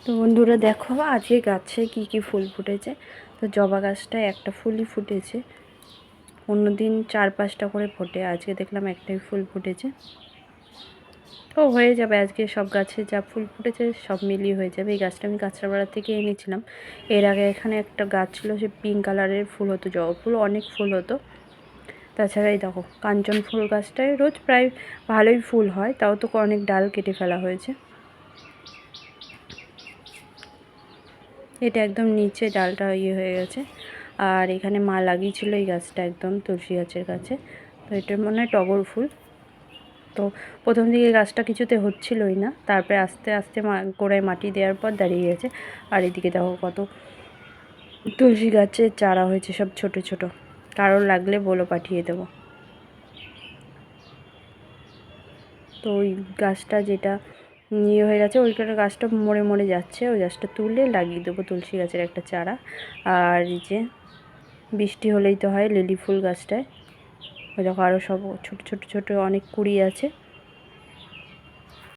তো বন্ধুরা দেখো আজকে গাছে কি কি ফুল ফুটেছে। তো জবা গাছটায় একটা ফুলই ফুটেছে, অন্যদিন 4-5টা করে ফোটে, আজকে দেখলাম একটাই ফুল ফুটেছে। তো হয়ে যাবে, আজকে সব গাছে যা ফুল ফুটেছে সব মিলিয়ে হয়ে যাবে। এই গাছটা আমি কাঁচরাপাড়া থেকে এনেছিলাম। এর আগে এখানে একটা গাছ ছিল, সে পিঙ্ক কালারের ফুল হতো, জবা ফুল অনেক ফুল হতো। তাছাড়া এই দেখো কাঞ্চন ফুল গাছটায় রোজ প্রায় ভালোই ফুল হয়, তাও তো অনেক ডাল কেটে ফেলা হয়েছে। এটা একদম নিচে ডালটা হয়ে গেছে। আর এখানে মা লাগিয়েছিল এই গাছটা একদম তুলসী গাছের কাছে। তো এটা মনে হয় টগর ফুল। তো প্রথম দিকে গাছটা কিছুতে হচ্ছিলই না, তারপরে আস্তে আস্তে গোড়ায় মাটি দেওয়ার পর দাঁড়িয়ে গেছে। আর এদিকে দেখো কত তুলসী গাছের চারা হয়েছে, সব ছোট ছোট। কারোর লাগলে বলো, পাঠিয়ে দেবো। তো ওই গাছটা যেটা হয়ে গেছে, ওইখানে গাছটা মরে মরে যাচ্ছে, ওই গাছটা তুলে লাগিয়ে দেবো তুলসী গাছের একটা চারা। আর এই যে বৃষ্টি হলেই তো হয় লিলি ফুল গাছটায়, ওই দেখো আরও সব ছোট ছোট ছোট অনেক কুড়ি আছে।